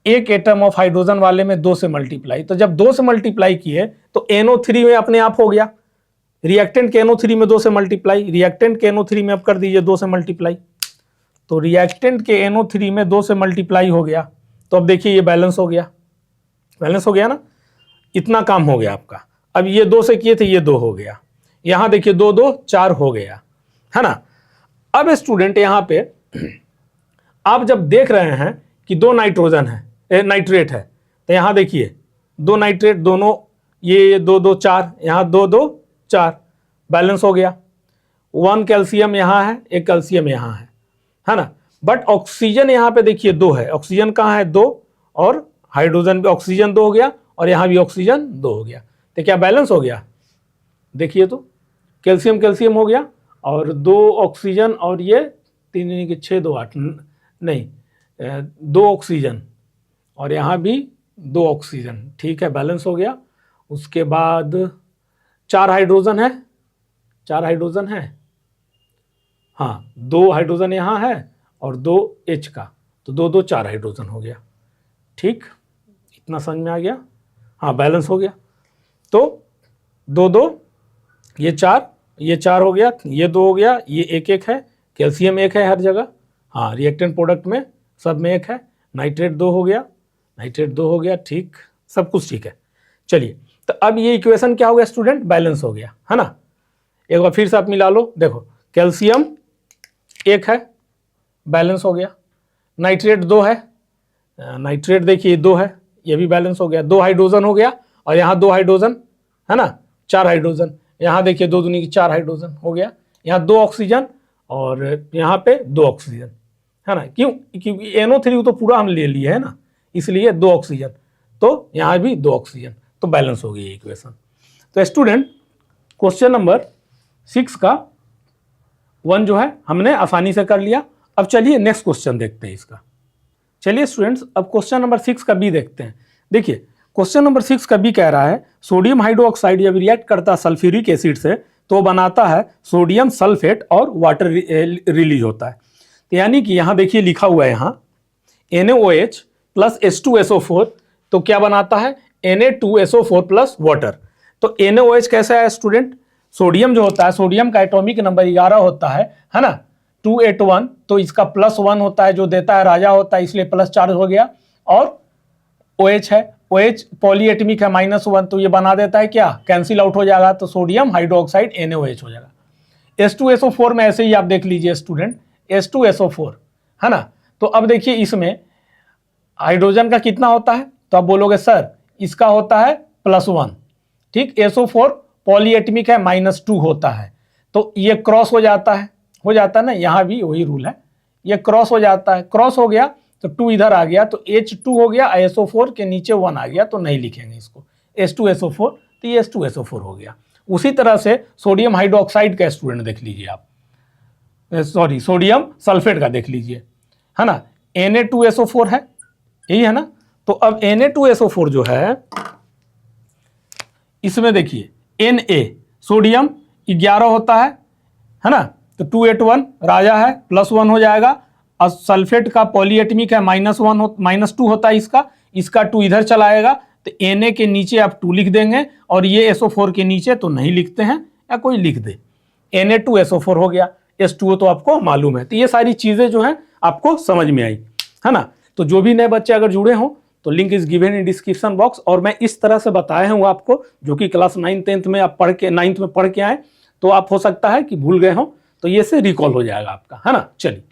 एक एटम ऑफ हाइड्रोजन वाले में 2 से मल्टीप्लाई, तो जब 2 से मल्टीप्लाई किए तो NO3 में अपने आप हो गया, रिएक्टेंट के NO3 में 2 से मल्टीप्लाई, रिएक्टेंट के NO3 में अब कर दीजिए 2 से मल्टीप्लाई, तो रिएक्टेंट के NO3 में 2 से मल्टीप्लाई हो गया, तो अब देखिए ये बैलेंस हो गया, बैलेंस हो गया ना, इतना काम हो गया आपका। अब ये 2 से किए थे, ये 2 हो गया, यहाँ देखिए 2 2 4 हो गया, है ना। अब स्टूडेंट यहाँ पे आप जब देख रहे हैं कि 2 नाइट्रोजन है, नाइट्रेट है, तो यहाँ देखिए 2 नाइट्रेट, दोनों ये 2 2 4, यहाँ 2 2 4, बैलेंस हो गया। 1 कैल्शियम यहाँ है, 1 कैल्शियम यहाँ है ना। बट ऑक्सीजन यहाँ पे देखिए 2 है, ऑक्सीजन कहाँ है 2, और हाइड्रोजन भी ऑक्सीजन 2 हो गया, और यहाँ भी ऑक्सीजन 2 हो गया, तो क्या बैलेंस हो गया, देखिए तो कैल्शियम कैल्शियम हो गया, और 2 ऑक्सीजन, और ये 3 के 6 2 8 नहीं 2 ऑक्सीजन, और यहाँ भी 2 ऑक्सीजन, ठीक है, बैलेंस हो गया। उसके बाद 4 हाइड्रोजन है, 4 हाइड्रोजन है, हाँ 2 हाइड्रोजन यहाँ है और 2 H का, तो 2 2 4 हाइड्रोजन हो गया, ठीक, इतना समझ में आ गया, हाँ बैलेंस हो गया। तो 2 2 ये 4 हो गया, ये 2 हो गया, ये 1 1 है, कैल्शियम 1 है हर जगह, हाँ रिएक्टेंट प्रोडक्ट में सब में 1 है, नाइट्रेट 2 हो गया, नाइट्रेट 2 हो गया, ठीक, सब कुछ ठीक है। चलिए तो अब ये इक्वेशन क्या हो गया स्टूडेंट, बैलेंस हो गया, है ना। एक बार फिर से आप मिला लो, देखो कैल्शियम 1 है, बैलेंस हो गया, नाइट्रेट 2 है, नाइट्रेट देखिए 2 है, ये भी बैलेंस हो गया, 2 हाइड्रोजन हो गया, और यहाँ 2 हाइड्रोजन, है ना, 4 हाइड्रोजन, यहाँ देखिए 2 दूनी की 4 हाइड्रोजन हो गया, यहाँ 2 ऑक्सीजन, और यहाँ पे 2 ऑक्सीजन, है ना, क्यों, क्योंकि NO3 तो पूरा हम ले लिए है ना, इसलिए 2 ऑक्सीजन, तो यहाँ भी 2 ऑक्सीजन, तो बैलेंस हो गई इक्वेशन। तो स्टूडेंट क्वेश्चन नंबर 6 का 1 जो है हमने आसानी से कर लिया। अब चलिए नेक्स्ट क्वेश्चन देखते हैं इसका। चलिए स्टूडेंट्स अब क्वेश्चन नंबर 6 का बी देखते हैं। देखिए क्वेश्चन नंबर 6 का बी कह रहा है सोडियम हाइड्रोक्साइड जब रिएक्ट करता है सल्फ्यूरिक एसिड से तो बनाता है सोडियम सल्फेट और वाटर रिलीज होता है। तो यानी कि यहाँ देखिए लिखा हुआ है यहाँ NaOH प्लस H2SO4, तो क्या बनाता है Na2SO4 प्लस वाटर। तो NaOH कैसा है स्टूडेंट, सोडियम जो होता है, सोडियम का एटॉमिक नंबर 11 होता है ना, 281, तो इसका +1 होता है जो देता है राजा होता है, इसलिए प्लस चार्ज हो गया, और OH है, OH पॉलीएटमिक है -1, तो ये बना देता है क्या, कैंसिल आउट हो जाएगा, तो सोडियम हाइड्रोक्साइड NaOH हो जाएगा। H2SO4 में ऐसे ही आप देख लीजिए स्टूडेंट, H2SO4 है ना। तो अब देखिए इसमें हाइड्रोजन का कितना होता है, तो आप बोलोगे सर इसका होता है +1, ठीक, SO4 पॉलीएटमिक है -2 होता है, तो ये क्रॉस हो जाता है ना, यहाँ भी वही रूल है, ये क्रॉस हो जाता है, क्रॉस हो गया तो 2 इधर आ गया, तो H2 हो गया, SO4 के नीचे 1 आ गया, तो नहीं लिखेंगे इसको H2SO4, तो ये H2SO4 हो गया। उसी तरह से सोडियम हाइड्रोक्साइड का स्टूडेंट देख लीजिए आप, सॉरी सोडियम सल्फेट का देख लीजिए, है ना, Na2SO4 है, यही है ना। तो अब Na2SO4 जो है इसमें देखिए Na सोडियम 11 होता है ना, तो 281 राजा है, +1 हो जाएगा, और सल्फेट का पॉलीएटमिक है -2 होता है, इसका 2 इधर चलाएगा, तो Na के नीचे आप 2 लिख देंगे, और ये SO4 के नीचे तो नहीं लिखते हैं, या कोई लिख दे, Na2SO4 हो गया, H2O तो आपको मालूम है। तो ये सारी चीज़ें जो हैं आपको समझ में आई, है ना। तो जो भी नए बच्चे अगर जुड़े हों तो link is given in description box, और मैं इस तरह से बताया हूँ आपको, जो कि क्लास 9th में आप 9th में पढ़ के आए, तो आप हो सकता है कि भूल गए हों, तो ये से रिकॉल हो जाएगा आपका, है ना। चलिए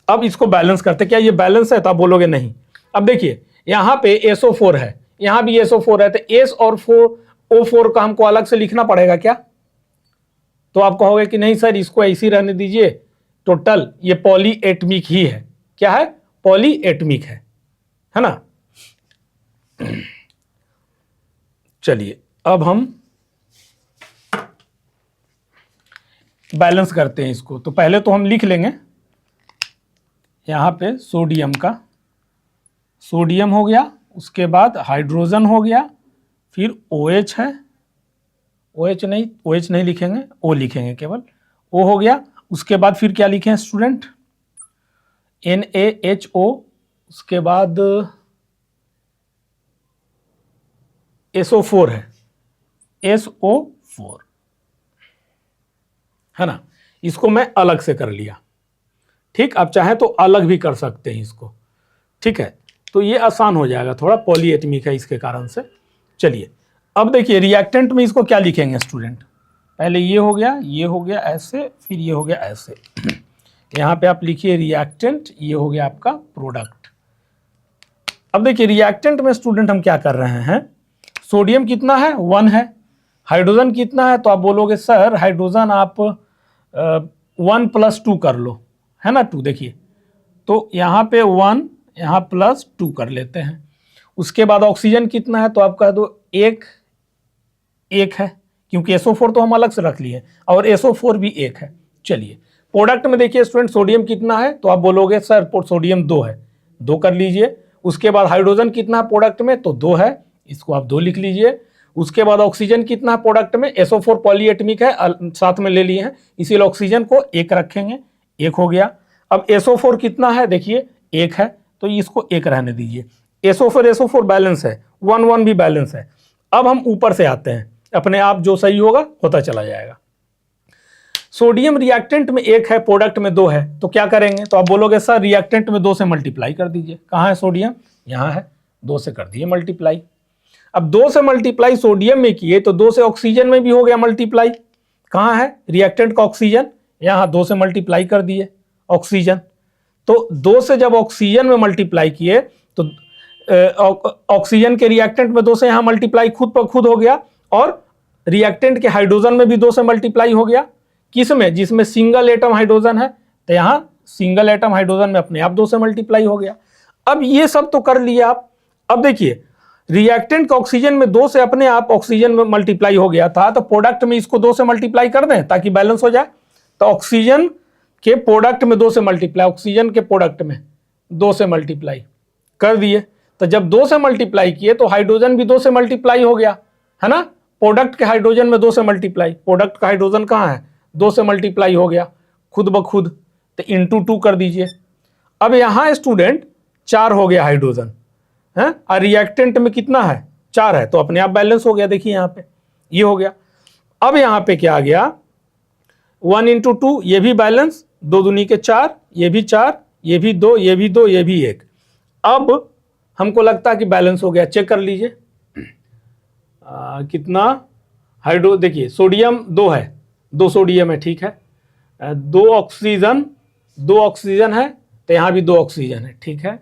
अब इसको बैलेंस करते, क्या ये बैलेंस है, तो आप बोलोगे नहीं। अब देखिए यहाँ पे SO4 है, यहाँ भी SO4 है, तो S और O4 का हमको अलग से लिखना पड़ेगा क्या, तो आप कहोगे कि नहीं सर इसको ऐसे ही रहने दीजिए, टोटल ये पॉलीएटमिक ही है। क्या है? पॉलीएटमिक है ना। चलिए अब हम बैलेंस करते हैं इसको। तो पहले तो हम लिख लेंगे यहाँ पे सोडियम का, सोडियम हो गया, उसके बाद हाइड्रोजन हो गया, फिर OH है, OH नहीं लिखेंगे, O लिखेंगे केवल, O हो गया। उसके बाद फिर क्या लिखें स्टूडेंट? NaHO, उसके बाद SO4 है, SO4 है ना। इसको मैं अलग से कर लिया, ठीक। आप चाहें तो अलग भी कर सकते हैं इसको, ठीक है। तो ये आसान हो जाएगा, थोड़ा पॉलीएटमिक है इसके कारण से। चलिए अब देखिए रिएक्टेंट में इसको क्या लिखेंगे स्टूडेंट? पहले ये हो गया ऐसे, फिर ये हो गया ऐसे। यहाँ पे आप लिखिए रिएक्टेंट, ये हो गया आपका प्रोडक्ट। अब देखिए रिएक्टेंट में स्टूडेंट हम क्या कर रहे हैं, सोडियम कितना है? 1 है। हाइड्रोजन कितना है? तो आप बोलोगे सर हाइड्रोजन आप 1 + 2 कर लो, है ना, 2। देखिए तो यहाँ पे 1, यहाँ +2 कर लेते हैं। उसके बाद ऑक्सीजन कितना है? तो आप कह दो 1 है, क्योंकि SO4 तो हम अलग से रख लिए और SO4 भी 1 है। चलिए प्रोडक्ट में देखिए स्टूडेंट सोडियम कितना है? तो आप बोलोगे सर सोडियम 2 है, 2 कर लीजिए। उसके बाद हाइड्रोजन कितना है प्रोडक्ट में? तो 2 है, इसको आप 2 लिख लीजिए। उसके बाद ऑक्सीजन कितना है प्रोडक्ट में? SO4 पॉलीएटमिक है, साथ में ले लिए हैं, इसीलिए ऑक्सीजन को 1 रखेंगे, 1 हो गया। अब SO4 कितना है? देखिए 1 है, तो इसको 1 रहने दीजिए। SO4 बैलेंस है, 1 भी बैलेंस है। अब हम ऊपर से आते हैं, अपने आप जो सही होगा होता चला जाएगा। सोडियम रिएक्टेंट में 1 है, प्रोडक्ट में 2 है, तो क्या करेंगे? तो आप बोलोगे सर रिएक्टेंट में 2 से मल्टीप्लाई कर दीजिए। कहाँ है सोडियम? यहाँ है, 2 से कर दिए मल्टीप्लाई। अब 2 से मल्टीप्लाई सोडियम में किए तो 2 से ऑक्सीजन में भी हो गया मल्टीप्लाई। कहाँ है रिएक्टेंट का ऑक्सीजन? यहाँ 2 से मल्टीप्लाई कर दिए ऑक्सीजन। तो 2 से जब ऑक्सीजन में मल्टीप्लाई किए तो ऑक्सीजन के रिएक्टेंट में 2 से यहाँ मल्टीप्लाई खुद पर खुद हो गया, और रिएक्टेंट के हाइड्रोजन में भी 2 से मल्टीप्लाई हो गया। किस में? जिसमें सिंगल एटम हाइड्रोजन है, तो यहाँ सिंगल एटम हाइड्रोजन में अपने आप 2 से मल्टीप्लाई हो गया। अब ये सब तो कर लिया आप। अब देखिए रिएक्टेंट का ऑक्सीजन में 2 से अपने आप ऑक्सीजन में मल्टीप्लाई हो गया था, तो प्रोडक्ट में इसको 2 से मल्टीप्लाई कर दें ताकि बैलेंस हो जाए। तो ऑक्सीजन के प्रोडक्ट में 2 से मल्टीप्लाई, ऑक्सीजन के प्रोडक्ट में 2 से मल्टीप्लाई कर दिए। तो जब 2 से मल्टीप्लाई किए तो हाइड्रोजन भी 2 से मल्टीप्लाई हो गया, है ना। प्रोडक्ट के हाइड्रोजन में 2 से मल्टीप्लाई, प्रोडक्ट का हाइड्रोजन कहाँ है? 2 से मल्टीप्लाई हो गया खुद ब खुद, तो × 2 कर दीजिए। अब यहाँ स्टूडेंट 4 हो गया हाइड्रोजन है, और रिएक्टेंट में कितना है? 4 है, तो अपने आप बैलेंस हो गया। देखिए यहाँ पे ये हो गया। अब यहाँ पे क्या आ गया? 1 × 2, ये भी बैलेंस, 2 दूनी के 4, ये भी 4, ये भी 2, ये भी 2, ये भी 1। अब हमको लगता है कि बैलेंस हो गया, चेक कर लीजिए कितना हाइड्रो। देखिए सोडियम 2 है, 2 सोडियम है, ठीक है। 2 ऑक्सीजन है, तो यहाँ भी 2 ऑक्सीजन है, ठीक है।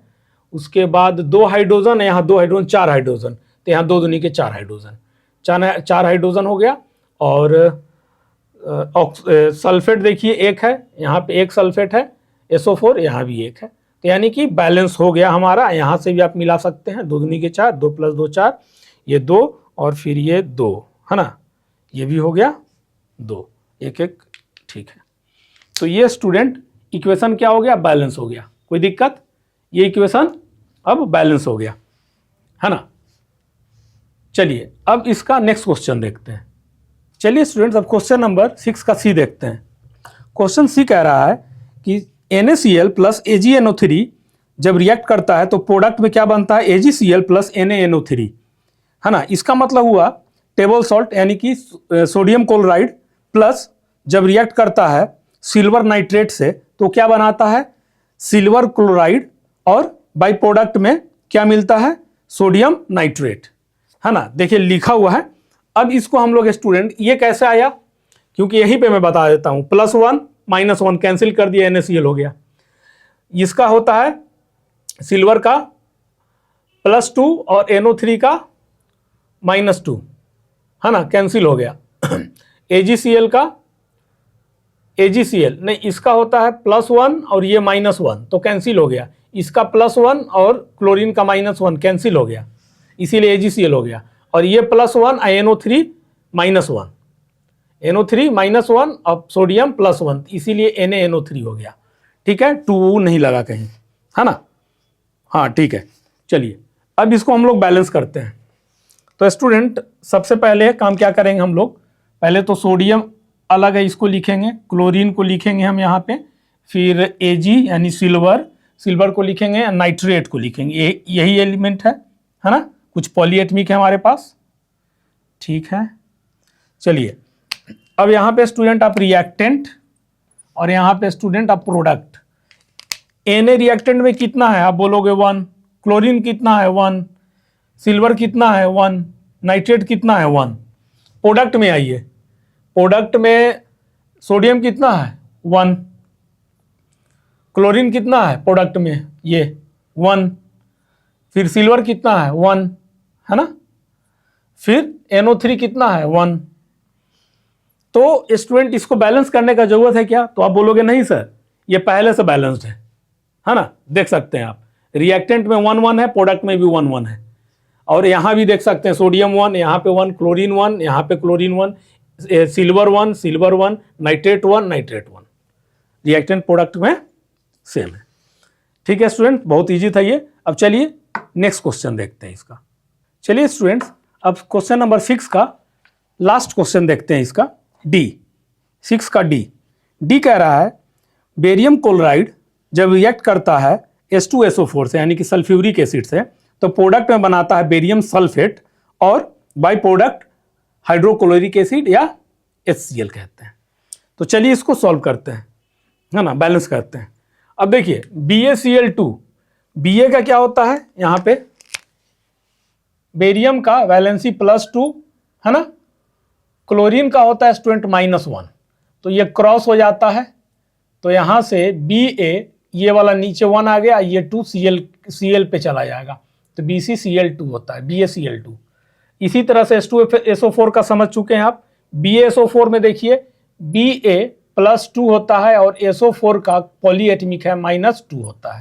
उसके बाद 2 हाइड्रोजन है, यहाँ 2 हाइड्रोजन, 4 हाइड्रोजन, तो यहाँ 2 दूनी के 4 हाइड्रोजन, 4 हाइड्रोजन हो गया। और सल्फेट देखिए 1 है, यहाँ पे 1 सल्फेट है, SO4 यहाँ भी 1 है, तो यानी कि बैलेंस हो गया हमारा। यहाँ से भी आप मिला सकते हैं, 2 दूनी के 4, 2 + 2 4, ये 2 और फिर ये 2, है ना, ये भी हो गया 2, 1 1, ठीक है। तो ये स्टूडेंट इक्वेशन क्या हो गया? बैलेंस हो गया। कोई दिक्कत? ये इक्वेशन अब बैलेंस हो गया, है ना। चलिए अब इसका नेक्स्ट क्वेश्चन देखते हैं। चलिए स्टूडेंट्स अब क्वेश्चन नंबर 6 का सी देखते हैं। क्वेश्चन सी कह रहा है कि NaCl + AgNO3 जब रिएक्ट करता है तो प्रोडक्ट में क्या बनता है? AgCl + NaNO3, है ना। इसका मतलब हुआ टेबल सॉल्ट यानी कि सोडियम क्लोराइड प्लस जब रिएक्ट करता है सिल्वर नाइट्रेट से तो क्या बनाता है? सिल्वर क्लोराइड, और बाई प्रोडक्ट में क्या मिलता है? सोडियम नाइट्रेट, है ना। देखिए लिखा हुआ है। अब इसको हम लोग स्टूडेंट ये कैसे आया, क्योंकि यहीं पे मैं बता देता हूं, +1 -1 कैंसिल कर दिया, NaCl हो गया। इसका होता है सिल्वर का +2 और NO3 का -2, है ना, कैंसिल हो गया। AgCl का AgCl नहीं, इसका होता है +1 और ये -1 तो कैंसिल हो गया, इसका +1 और क्लोरीन का -1 कैंसिल हो गया, इसीलिए AgCl हो गया। और ये +1 NO3 -1, NO3 -1 और सोडियम +1 इसीलिए NaNO3 हो गया। ठीक है, 2 नहीं लगा कहीं, है ना। हाँ ठीक है, चलिए अब इसको हम लोग बैलेंस करते हैं। तो स्टूडेंट सबसे पहले काम क्या करेंगे हम लोग, पहले तो सोडियम अलग है, इसको लिखेंगे, क्लोरीन को लिखेंगे हम यहाँ पे, फिर Ag यानी सिल्वर को लिखेंगे, नाइट्रेट को लिखेंगे, यही एलिमेंट है ना। कुछ पॉलीएटमिक है हमारे पास, ठीक है। चलिए अब यहाँ पे स्टूडेंट आप रिएक्टेंट और यहाँ पे स्टूडेंट आप प्रोडक्ट। Na रिएक्टेंट में कितना है आप बोलोगे 1, क्लोरीन कितना है 1, सिल्वर कितना है 1, नाइट्रेट कितना है 1। प्रोडक्ट में आइए, प्रोडक्ट में सोडियम कितना है 1, क्लोरीन कितना है प्रोडक्ट में ये 1, फिर सिल्वर कितना है 1, है ना, फिर NO3 कितना है 1। तो स्टूडेंट इसको बैलेंस करने का जरूरत है क्या, तो आप बोलोगे नहीं सर ये पहले से बैलेंस्ड है ना। देख सकते हैं आप रिएक्टेंट में 1 1 है, प्रोडक्ट में भी 1 1 है, और यहाँ भी देख सकते हैं सोडियम 1, यहाँ पे 1, क्लोरीन 1, यहाँ पे chlorine 1, silver 1, nitrate 1, reactant product में सेम है। ठीक है स्टूडेंट, बहुत इजी था ये। अब चलिए नेक्स्ट क्वेश्चन देखते हैं इसका। चलिए स्टूडेंट्स अब क्वेश्चन नंबर 6 का लास्ट क्वेश्चन देखते हैं इसका, D6 का D कह रहा है बेरियम क्लोराइड जब रिएक्ट करता है H2SO4 से यानी कि सल्फ्यूरिक एसिड से, तो प्रोडक्ट में बनाता है बेरियम सल्फेट और बाई प्रोडक्ट हाइड्रोक्लोरिक एसिड या HCl कहते हैं। तो चलिए इसको सॉल्व करते हैं, है ना, बैलेंस करते हैं। अब देखिए BaCl2, Ba का क्या होता है, यहाँ पे बेरियम का वैलेंसी +2 है ना, क्लोरीन का होता है स्टूडेंट -1, तो ये क्रॉस हो जाता है, तो यहाँ से Ba ये वाला नीचे 1 आ गया, ये 2 Cl पे चला जाएगा, तो BcCl2 होता है, BaCl2। इसी तरह से H2SO4 का समझ चुके हैं आप, BaSO4 में देखिए Ba+2 होता है और SO4 का पॉलीएटमिक है -2 होता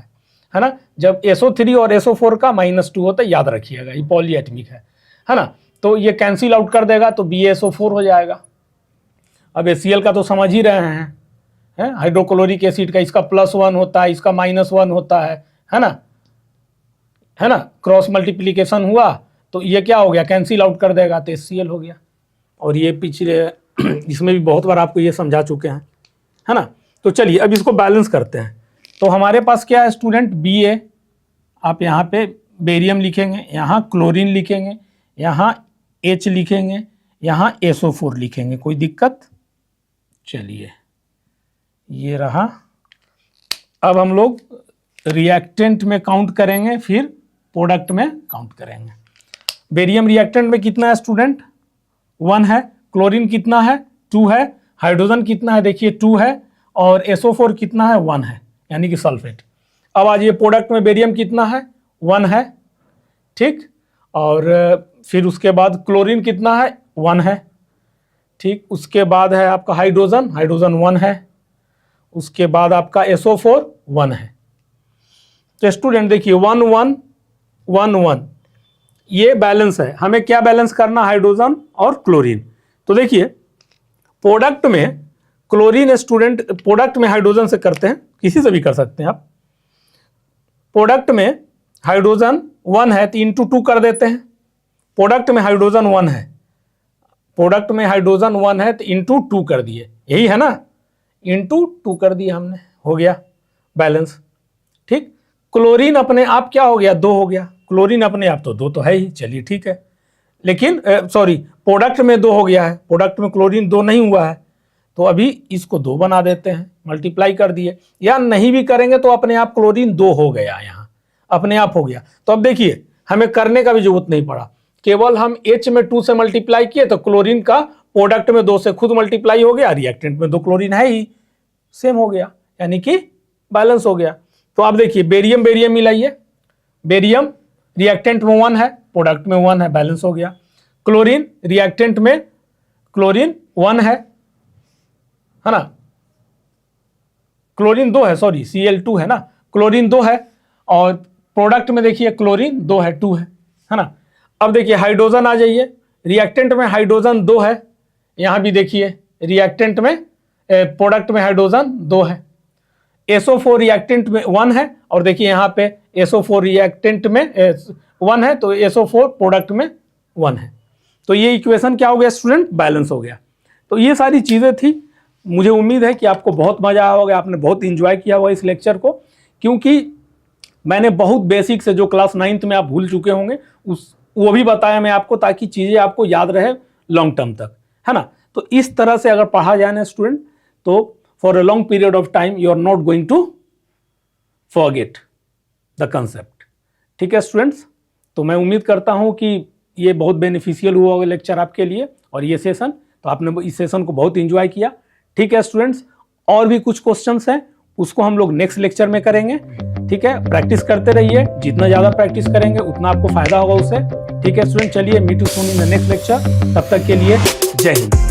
है ना। जब SO3 और SO4 का -2 होता है, याद रखिएगा ये पॉलीएटमिक है ना, तो ये कैंसिल आउट कर देगा तो BaSO4 हो जाएगा। अब HCl का तो समझ ही रहे हैं, हाइड्रोक्लोरिक एसिड का इसका +1 होता है, इसका -1 होता है ना, क्रॉस मल्टीप्लिकेशन हुआ तो ये क्या हो गया, कैंसिल आउट कर देगा तो HCl हो गया। और ये पिछले इसमें भी बहुत बार आपको ये समझा चुके हैं, है ना। तो चलिए अब इसको बैलेंस करते हैं। तो हमारे पास क्या है स्टूडेंट, Ba, आप यहाँ पे बेरियम लिखेंगे, यहाँ क्लोरीन लिखेंगे, यहाँ H लिखेंगे, यहाँ SO4 लिखेंगे, कोई दिक्कत। चलिए ये रहा। अब हम लोग रिएक्टेंट में काउंट करेंगे, फिर प्रोडक्ट में काउंट करेंगे। बेरियम रिएक्टेंट में कितना है स्टूडेंट, 1 है, क्लोरीन कितना है 2 है, हाइड्रोजन कितना है देखिए 2 है, और SO4 कितना है 1 है यानी कि सल्फेट। अब आज ये प्रोडक्ट में बेरियम कितना है 1 है, ठीक, और फिर उसके बाद क्लोरीन कितना है 1 है, ठीक, उसके बाद है आपका हाइड्रोजन 1 है, उसके बाद आपका SO4 1 है। तो स्टूडेंट देखिए 1 1 1 1 ये बैलेंस है, हमें क्या बैलेंस करना, हाइड्रोजन और क्लोरीन। तो देखिए प्रोडक्ट में क्लोरीन स्टूडेंट, प्रोडक्ट में हाइड्रोजन से करते हैं, किसी से भी कर सकते हैं आप। प्रोडक्ट में हाइड्रोजन 1 है तो इंटू 2 कर देते हैं, प्रोडक्ट में हाइड्रोजन 1 है, प्रोडक्ट में हाइड्रोजन 1 है तो इंटू 2 कर दिए, यही है ना, इंटू 2 कर दिया हमने, हो गया बैलेंस। ठीक, क्लोरीन अपने आप क्या हो गया 2 हो गया, क्लोरीन अपने आप तो 2 तो है ही, चलिए ठीक है, लेकिन सॉरी प्रोडक्ट में 2 हो गया है, प्रोडक्ट में क्लोरीन 2 नहीं हुआ है, तो अभी इसको 2 बना देते हैं, मल्टीप्लाई कर दिए, या नहीं भी करेंगे तो अपने आप क्लोरीन 2 हो गया, यहाँ अपने आप हो गया। तो अब देखिए हमें करने का भी जरूरत नहीं पड़ा, केवल हम H में 2 से मल्टीप्लाई किए तो क्लोरीन का प्रोडक्ट में 2 से खुद मल्टीप्लाई हो गया, रिएक्टेंट में 2 क्लोरीन है ही, सेम हो गया, यानी कि बैलेंस हो गया। तो आप देखिए बेरियम मिलाइए, बेरियम रिएक्टेंट में 1 है, प्रोडक्ट में 1 है, बैलेंस हो गया। क्लोरीन रिएक्टेंट में क्लोरीन 1 है ना, क्लोरीन 2 है, सॉरी Cl2 है ना, क्लोरीन 2 है, और प्रोडक्ट में देखिए क्लोरीन 2 है, 2 है ना। अब देखिए हाइड्रोजन आ जाइए, रिएक्टेंट में हाइड्रोजन 2 है, यहाँ भी देखिए रिएक्टेंट में प्रोडक्ट में हाइड्रोजन 2 है, SO4 रिएक्टेंट में 1 है, और देखिए यहाँ पे SO4 रिएक्टेंट में 1 है, तो SO4 प्रोडक्ट में 1 है। तो ये इक्वेशन क्या हो गया स्टूडेंट, बैलेंस हो गया। तो ये सारी चीज़ें थी। मुझे उम्मीद है कि आपको बहुत मजा आया होगा, आपने बहुत इंजॉय किया होगा इस लेक्चर को, क्योंकि मैंने बहुत बेसिक से जो क्लास 9th में आप भूल चुके होंगे वो भी बताया मैं आपको, ताकि चीज़ें आपको याद रहे लॉन्ग टर्म तक, है ना। तो इस तरह से अगर पढ़ा जाए ना स्टूडेंट, तो for a long period of time you are not going to forget the concept. ठीक है स्टूडेंट्स, तो मैं उम्मीद करता हूँ कि ये बहुत बेनिफिशियल हुआ होगा लेक्चर आपके लिए, और ये सेशन, तो आपने इस सेशन को बहुत इंजॉय किया। ठीक है स्टूडेंट्स, और भी कुछ क्वेश्चंस हैं, उसको हम लोग नेक्स्ट लेक्चर में करेंगे। ठीक है, प्रैक्टिस करते रहिए, जितना ज़्यादा प्रैक्टिस करेंगे उतना आपको फायदा होगा उससे। ठीक है स्टूडेंट, चलिए meet you soon in the next lecture, तब तक के लिए जय हिंद।